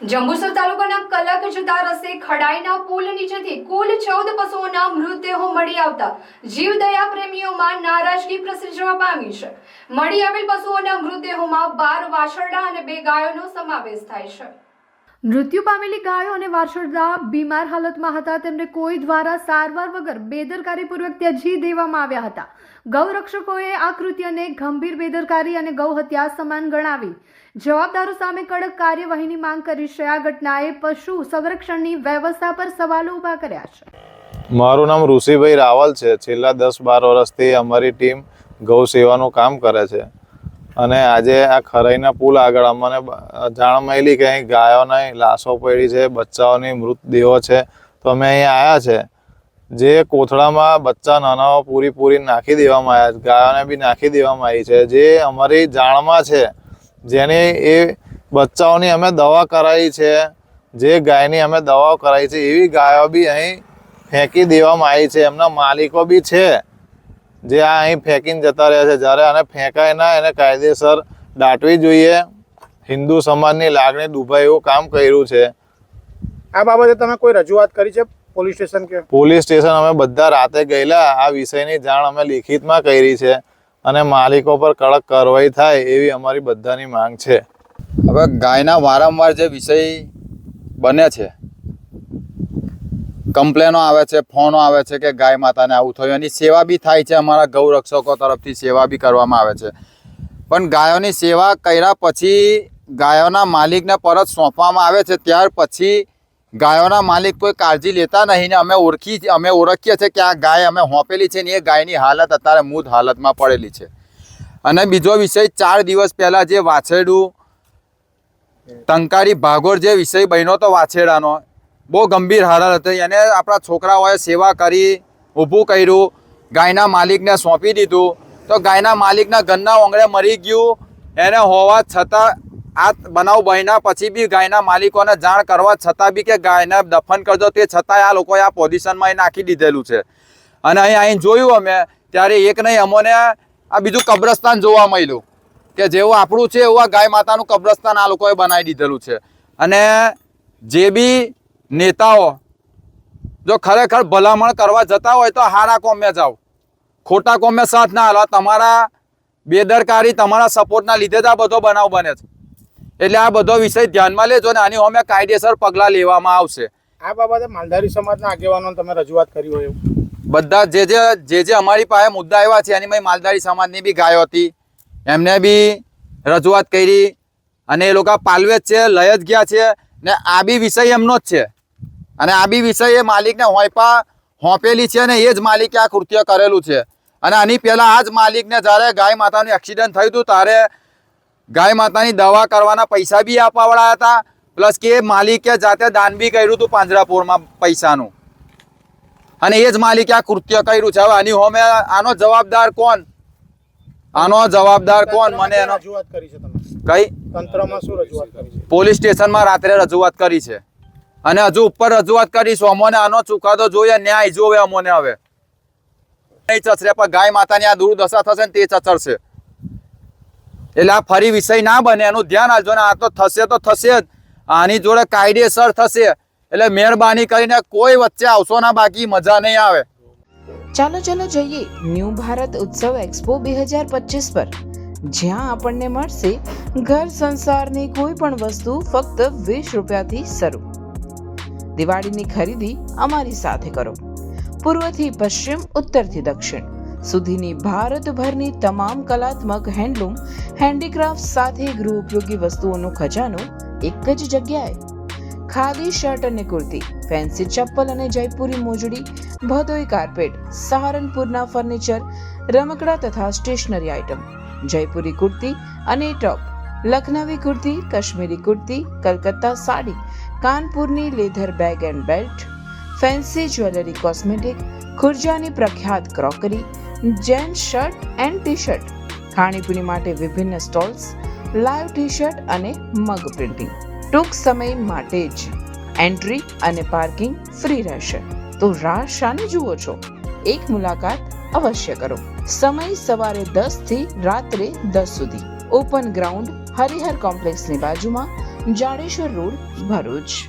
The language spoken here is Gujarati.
જંબુસર તાલુકાના કલક જતા રસ્તે ખડાઈના પુલ નીચેથી કુલ 14 પશુઓના મૃતદેહો મળી આવતા જીવદયા પ્રેમીઓમાં નારાજગી પ્રસરી જવા પામી છે. મળી આવેલ પશુઓના મૃતદેહોમાં 12 વાછરડા અને 2 ગાયોનો સમાવેશ થાય છે. મૃત્યુ પામેલી ગાયો અને વાછરડા બીમાર હાલતમાં હતા. તેમને કોઈ દ્વારા સારવાર વગર બેદરકારીપૂર્વક ત્યજી દેવામાં આવ્યા હતા. ગૌરક્ષકોએ આ કૃત્યને ગંભીર બેદરકારી અને ગૌહત્યા સમાન ગણાવી જવાબદારો સામે કડક કાર્યવાહીની માંગ કરી છે. આ ઘટનાએ પશુ સંરક્ષણની વ્યવસ્થા પર સવાલો ઊભા કર્યા છે. મારું નામ ઋષિભાઈ રાવલ છે. છેલ્લા 10-12 વર્ષથી અમારી ટીમ ગૌ સેવાનું કામ કરે છે અને આજે આ ખરાઈના પુલ આગળ અમને જાણ મળી કે અહીં ગાયોની લાશો પડી છે, બચ્ચાઓની મૃતદેહો છે. તો અમે અહીં આવ્યા છે. જે કોથળામાં બચ્ચા નાના પૂરી નાખી દેવામાં આવ્યા છે, ગાયોને બી નાખી દેવામાં આવી છે. જે અમારી જાણમાં છે, જેની એ બચ્ચાઓની અમે દવા કરાવી છે, જે ગાયની અમે દવાઓ કરાવી છે, એવી ગાયો બી અહીં ફેંકી દેવામાં આવી છે. એમના માલિકો બી છે જે આ અહીં ફેંકીને જતા રહ્યા છે. જ્યારે આને ફેંકાય ના, એને કાયદેસર દાટવી જોઈએ. હિન્દુ સમાજની લાગણી દુભાય એવું કામ કર્યું છે. આ બાબતે તમે કોઈ રજૂઆત કરી છે પોલીસ સ્ટેશન કે? પોલીસ સ્ટેશન અમે બધા રાતે ગયેલા. આ વિષયની જાણ અમે લિખિતમાં કરી છે અને માલિકો પર કડક કાર્યવાહી થાય એવી અમારી બધાની માંગ છે. હવે ગાયના વારંવાર જે વિષય બને છે, કમ્પ્લેનો આવે છે, ફોનો આવે છે કે ગાય માતાને આવું થયું, એની સેવા બી થાય છે. અમારા ગૌરક્ષકો તરફથી સેવા બી કરવામાં આવે છે. પણ ગાયોની સેવા કર્યા પછી ગાયોના માલિકને પરત સોંપવામાં આવે છે. ત્યાર પછી ગાયોના માલિક કોઈ કાળજી લેતા નહીં ને અમે ઓળખીએ છીએ કે આ ગાય અમે હોંપેલી છે ને એ ગાયની હાલત અત્યારે મૂળ હાલતમાં પડેલી છે. અને બીજો વિષય 4 દિવસ પહેલાં જે વાછરડું ટંકારી ભાગોળ જે વિષય બન્યો તો વાછરડાનો, બહુ ગંભીર હાલત હતી. એને આપણા છોકરાઓએ સેવા કરી, ઊભું કર્યું, ગાયના માલિકને સોંપી દીધું. તો ગાયના માલિકના ઘરના ઓંગળે મરી ગયું. એને હોવા છતાં આ બનાવ બન્યા પછી બી ગાયના માલિકોને જાણ કરવા છતાં બી કે ગાયને દફન કરજો, તે છતાંય આ લોકોએ આ પોઝિશનમાં નાખી દીધેલું છે. અને અહીં જોયું અમે ત્યારે એક નહીં, અમોને આ બીજું કબ્રસ્તાન જોવા મળ્યું કે જેવું આપણું છે એવું આ ગાય માતાનું કબ્રસ્તાન આ લોકોએ બનાવી દીધેલું છે. અને જે બી નેતાઓ જો ખરેખર ભલામણ કરવા જતા હોય તો હારા કોમે જાઓ, ખોટા કોમે સાથ ના હાલો. તમારા બેદરકારી, તમારા સપોર્ટના લીધે જ આ બધો બનાવ બને છે. એટલે આ બધો વિષય ધ્યાનમાં લેજો ને આની અમે કાયદેસર પગલાં લેવામાં આવશે. આ બાબતે માલધારી સમાજના આગેવાનો તમે રજૂઆત કરી હોય એવું? બધા જે અમારી પાસે મુદ્દા આવ્યા છે એની માલધારી સમાજની બી ગાયો હતી, એમને બી રજૂઆત કરી અને એ લોકો પાલવે જ છે, લઈ જ ગયા છે. ને આ બી વિષય એમનો જ છે અને આ બી વિષય એ માલિકને હોંપેલી છે ને એ જ માલિકે આ કૃત્ય કરેલું છે. અને આની પહેલાં આ જ માલિકને જ્યારે ગાય માતાનું એક્સિડન્ટ થયું હતું ત્યારે ગાય માતાની દવા કરવાના પૈસા બી અપાવડાયા હતા, પ્લસ કે માલિકે જાતે દાન બી કર્યું હતું પાંજરાપોળમાં પૈસાનું. અને એ જ માલિકે આ કૃત્ય કર્યું છે. હવે આની હોમે આનો જવાબદાર કોણ? મને એનો રજૂઆત કરી છે તમે? કઈ તંત્રમાં શું રજૂઆત કરી છે? પોલીસ સ્ટેશનમાં રાત્રે રજૂઆત કરી છે અને હજુ ઉપર રજૂઆત કરીશું. અમોને આનો ચુકાદો જોઈએ, ન્યાય જોવે અમોને. હવે નહીં ચચરે પણ ગાય માતાની આ દુર્દશા થશે ને તે ચચરશે. એટલે આ ફરી વિષય ના બને એનું ધ્યાન આપજો ને. આ તો થશે જ. આની જોડે કાયદેસર થશે. એટલે મહેરબાની કરીને કોઈ વચ્ચે આવશો ના, બાકી મજા નહીં આવે. ચાલો જઈએ ન્યૂ ભારત ઉત્સવ એક્સપો 2025 પર, જ્યાં આપણને મળશે ઘર સંસારની કોઈ પણ વસ્તુ ફક્ત 20 રૂપિયાથી શરૂ. દિવાળીની ખરીદી અમારી સાથે કરો. પૂર્વથી પશ્ચિમ, ઉત્તરથી દક્ષિણ સુધીની ભારતભરની તમામ કલાત્મક હેન્ડલૂમ, હેન્ડીક્રાફ્ટ સાથે ગૃહ ઉપયોગી વસ્તુઓનો ખજાનો એક જ જગ્યાએ. ખાદી શર્ટ અને કુર્તી, ફેન્સી ચપ્પલ અને જયપુરી મોજડી, ભદોઈ કાર્પેટ, સહારનપુરના ફર્નિચર, રમકડા તથા સ્ટેશનરી આઇટમ, જયપુરી કુર્તી અને ટોપ, લખનવી કુર્તી, કાશ્મીરી કુર્તી, કલકત્તા સાડી, કાનપુરની leather bag and belt, fancy jewellery, cosmetic, ખુરજાની પ્રખ્યાત crockery, gents shirt and T shirt, ખાણીપીણી માટે વિભિન્ન સ્ટોલ્સ, લાઈવ ટી શર્ટ અને મગ પ્રિન્ટિંગ. ટૂંક સમય માટે જ એન્ટ્રી અને પાર્કિંગ ફ્રી રહેશે. તો રાહ શાને જુઓ છો? એક મુલાકાત અવશ્ય કરો. સમય સવારે 10 થી રાત્રે 10 સુધી. ઓપન ગ્રાઉન્ડ, હરિહર કોમ્પ્લેક્સની બાજુમાં, જાડેશ્વર રોડ, ભરૂચ.